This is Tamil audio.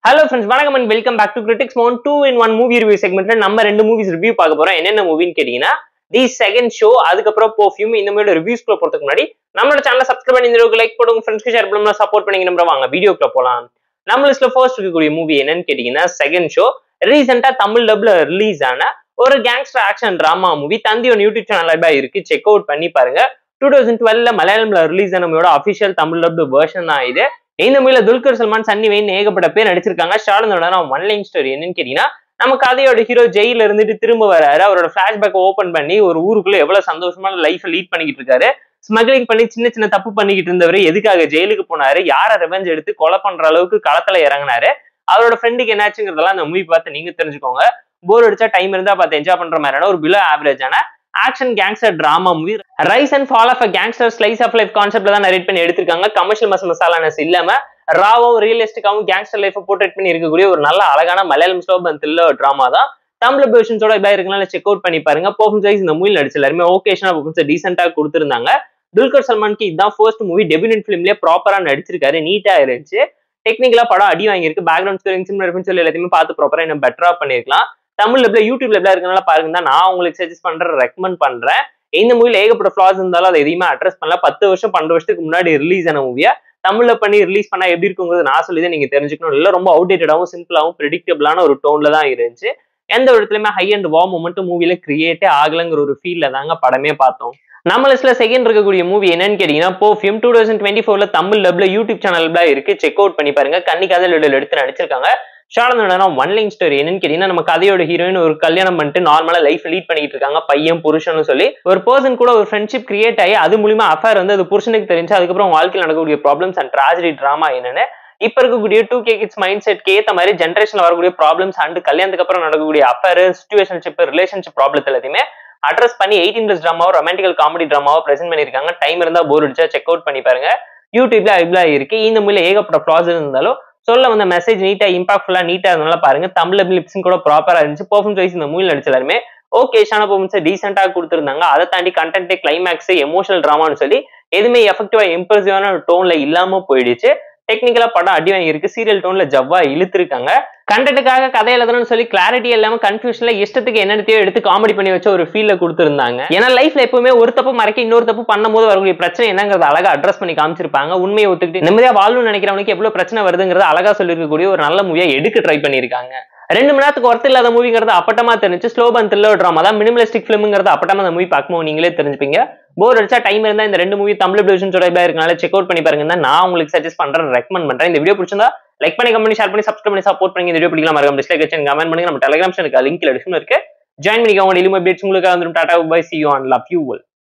Hello friends, வணக்கம் and welcome back to Critics Mode 2-in-1 movie review segment. நம்ம ரெண்டு மூவிஸ் ரிவ்யூ பார்க்க போறோம். என்னென்ன மூவின்னு கேட்டீங்கன்னா தி செகண்ட் ஷோ, அதுக்கப்புறம் பெர்ஃப்யூம். இந்த மாதிரி ரிவ்யூஸ்க்குள்ள போறதுக்கு முன்னாடி நம்மளோட சேனலை சப்ஸ்கிரைப் பண்ணி இந்த வீடியோக்கு லைக் போடுங்க, ஃப்ரெண்ட்ஸ்க்கு ஷேர் பண்ணுங்க, சப்போர்ட் பண்ணி நம்ம வாங்க வீடியோக்குள்ள போலாம். நம்ம லிஸ்ட்ல ஃபர்ஸ்ட் இருக்கக்கூடிய மூவி என்னன்னு கேட்டீங்கன்னா செகண்ட் ஷோ. ரீசெண்டா தமிழ் டப்ல ரிலீஸ் ஆன ஒரு கேங்ஸ்டர் ஆக்ஷன் டிராமா மூவி. தந்தியோட யூடியூப் சேனல்ல இருக்கு, செக் அவுட் பண்ணி பாருங்க. 2012 மலையாளம்ல ரிலீஸ் ஆன மூவியோட அபிஷியல் தமிழ் டப்டு வெர்ஷன் தான் இது. இந்த மூவில துல்கர் சல்மான், சன்னி வெயின் ஏகப்பட்ட பேர் நடிச்சிருக்காங்க. ஷார்லோட ஒன் லைன் ஸ்டோரி என்னன்னு கேட்டீங்கன்னா, நம்ம கதையோட ஹீரோ ஜெயில இருந்துட்டு திரும்ப வராரு. அவரோட பிளாஷ்பேக் ஓபன் பண்ணி ஒரு ஊருக்குள்ள எவ்வளவு சந்தோஷமான லைஃப் லீட் பண்ணிக்கிட்டு இருக்காரு. ஸ்மக்லிங் பண்ணி சின்ன சின்ன தப்பு பண்ணிக்கிட்டு இருந்தவரு எதுக்காக ஜெயிலுக்கு போனாரு, யார ரெவெஞ்ச் எடுத்து கொலை பண்ற அளவுக்கு களத்துல இறங்கினாரு, அவரோட ஃப்ரெண்டுக்கு என்னாச்சுங்கிறதெல்லாம் அந்த மூவி பார்த்து நீங்க தெரிஞ்சுக்கோங்க. போர் அடிச்சா டைம் இருந்தா பார்த்து என்ஜாய் பண்ற மாதிரியான ஒரு பிலோ ஆவரேஜான action gangster drama movie. Rise and fall of a gangster slice of life கான்செப்ட்ல தான் நரேட் பண்ணி எடுத்திருக்காங்க. கமர்ஷியல் மசாலானஸ் இல்லாம ராவும் ரியலிஸ்டிக்காவும் கேங்ஸ்டர் லைஃப் போர்ட்ரேட் பண்ணி இருக்கக்கூடிய ஒரு நல்ல அழகான Malayalam slow and thriller drama தான். தமிழ் வெர்ஷன்ஸோட இதா இருக்குனால செக் அவுட் பண்ணி பாருங்க. பெர்ஃபார்மன்ஸ் வைஸ் இந்த மூவில நடிச்ச எல்லாருமே ஓகேஷனா பெர்ஃபார்மன்ஸ் டீசென்ட்டா கொடுத்திருந்தாங்க. துல்கர் சல்மானுக்கு இதுதான் ஃபர்ஸ்ட் மூவி. டெபியூட் ஃபிலிம்லயே ப்ராப்பரா நடிச்சிருக்காரு, நீட்டா இருந்துச்சு. டெக்னிக்கலா படம் அடி வாங்கியிருக்கு. பேக்ரவுண்ட் ஸ்கோரிங், சினிமாட்டோகிராஃபி சொல்லி எல்லாத்தையுமே பார்த்து ப்ராப்பரா இன்னும் பெட்டரா பண்ணிருக்கலாம். தமிழ் லெப்ல யூடியூப் லெப்ல இருக்கனால பாருங்க தான் நான் உங்களுக்கு சஜஸ்ட் பண்றேன், ரெக்கமெண்ட் பண்றேன். இந்த மூவில ஏகப்பட்ட ஃபிளாஸ் இருந்தாலும் அதை எதையுமே அட்ரஸ் பண்ணல. 10 வருஷம் 12 வருஷத்துக்கு முன்னாடி ரிலீஸ் ஆன மூவியா தமிழ்ல பண்ணி ரிலீஸ் பண்ணா எப்படி இருக்குங்கிறது நான் சொல்லிதான் நீங்க தெரிஞ்சுக்கணும். இல்ல ரொம்ப அவுடேட்டடாவும் சிம்பிளாவும் ப்ரெடிக்டபிளான ஒரு டோன்ல தான் இருந்துச்சு. எந்த இடத்துலயுமே ஹை அண்ட் வா மூமெண்ட் மூவில கிரியேட்டே ஆகலங்கிற ஒரு ஃபீல்ல தாங்க படமே பார்த்தோம். நம்ம லிஸ்ட்ல செகண்ட் இருக்கக்கூடிய மூவி என்னன்னு கேட்டீங்கன்னா பெர்ஃப்யூம். 2024 தமிழ் டப்ல யூடியூப் சேனல்ல இருக்கு, செக் அவுட் பண்ணி பாருங்க. கன்னிக்காதல் எடுத்து நடிச்சிருக்காங்க. ஷார்லோட ஒன் லைன் ஸ்டோரி என்னன்னு கேட்டீங்கன்னா, நம்ம கதையோட ஹீரோயின் ஒரு கல்யாணம் பண்ணிட்டு நார்மலா லைஃப் லீட் பண்ணிட்டு இருக்காங்க. பையன் புருஷன் சொல்லி ஒரு பர்சன் கூட ஒரு ஃப்ரெண்ட்ஷிப் கிரியேட் ஆகி அது மூலியமா அஃபேர் வந்து அது புருஷனுக்கு தெரிஞ்சு அதுக்கப்புறம் வாழ்க்கையில் நடக்கக்கூடிய ப்ராப்ளம்ஸ் அண்ட் ட்ராஜடி டிராமா என்னன்னு இப்ப இருக்கக்கூடிய 2K கிட்ஸ் மைண்ட் செட்க்கு ஏத்த மாதிரி ஜென்ரேஷன்ல வரக்கூடிய ப்ராப்ளம்ஸ் அண்ட் கல்யாணத்துக்கு அப்புறம் நடக்கக்கூடிய அஃபேர், சிச்சுவேஷன்ஷிப், ரிலேஷன்ஷிப் ப்ராப்ளத்தை எல்லாத்தையுமே அட்ரஸ் பண்ணி 18+ டிராமாவோ ரொமான்டிக்கல் காமெடி டிராமாவோ பிரசென்ட் பண்ணிருக்காங்க. டைம் இருந்தா போர் அடிச்சா செக் அவுட் பண்ணி பாருங்க. யூடியூப்ல அவைலபிளா இருக்கு. இந்த மூவில ஏகப்பட்ட ஃபிளாஸ் இருந்தாலும் சொல்ல வந்த மெசேஜ் நீட்டா இம்பாக்ட்ஃபுல்லா நீட்டா இருந்தாலும் பாருங்க. தமிழ்ல லிப்ஸிங் கூட ப்ராப்பரா இருந்துச்சு. பெர்ஃபார்மன்ஸ் வைஸ் இந்த மூவில நடிச்ச எல்லாருமே ஓகேஷான பெர்ஃபார்மன்ஸ் டீசென்ட்டா கொடுத்திருந்தாங்க. அதை தாண்டி கண்டென்ட், கிளைமேக்ஸ், எமோஷனல் டிராமான்னு சொல்லி எதுவுமே எஃபெக்டிவா இம்ப்ரெசிவான டோன்ல இல்லாம போயிடுச்சு. டெக்னிக்கலா படம் அடி வாங்கி இருக்கு. சீரியல் டோன்ல ஜவ்வா இழுத்திருக்காங்க. கண்டென்ட்டுக்காக கதை எழுதணும்னு சொல்லி கிளாரிட்டி இல்லாம கன்ஃபியூஷன்ல இஷ்டத்துக்கு என்னத்தையோ எடுத்து காமெடி பண்ணி வச்ச ஒரு ஃபீல்ல கொடுத்திருந்தாங்க. ஏன்னா லைஃப்ல எப்பவுமே ஒரு தப்பு மறைக்க இன்னொரு தப்பு பண்ணும்போது வரக்கூடிய பிரச்சனை என்னங்கிறத அழகா அட்ரஸ் பண்ணி காமிச்சிருப்பாங்க. உண்மையை ஒத்துக்கிட்டு நிம்மதியா வாழணும்னு நினைக்கிறவனுக்கு எவ்வளவு பிரச்சனை வருதுங்கிறத அழகா சொல்லிருக்கக்கூடிய ஒரு நல்ல மூவியா எடுக்க ட்ரை பண்ணிருக்காங்க. 2 மணி நேரத்துக்கு ஒர்த் இல்லாத மூவிங்கிறது அப்பட்டமா தெரிஞ்சு. ஸ்லோ அண்ட் த்ரில்லர் டிராமா தான். மினிமலிஸ்டிக் ஃபிலிம்ங்கிறது அப்பட்டமா அந்த மூவி பார்க்கும்போது நீங்களே தெரிஞ்சுப்பீங்க. போர் அடிச்சா டைம் இருந்தா இந்த 2 மூவி தமிழ் வெர்ஷன்ஸோட இருக்கனால செக் அவுட் பண்ணி பாருங்க. நான் உங்களுக்கு சஜஸ்ட் பண்றேன், ரெக்கமெண்ட் பண்றேன். இந்த வீடியோ பிடிச்சிருந்தா லைக் பண்ணி, கமெண்ட், ஷேர் பண்ணி, சப்ஸ்கிரைப் பண்ணி சப்போர்ட் பண்ணி. இந்த வீடியோ பிடிக்கலாம் மறக்காம டிஸ்லைக் வச்சு கமெண்ட் பண்ணுங்க. நம்ம டெலிகிராம் சேனலுக்கு லிங்க் டிஸ்கிரிப்ஷன்ல இருக்கு, ஜாயின் பண்ணிக்கோங்க. டெய்லி அப்டேட்ஸ் உங்களுக்கு வந்துடும். Tata bye, see you and love you all.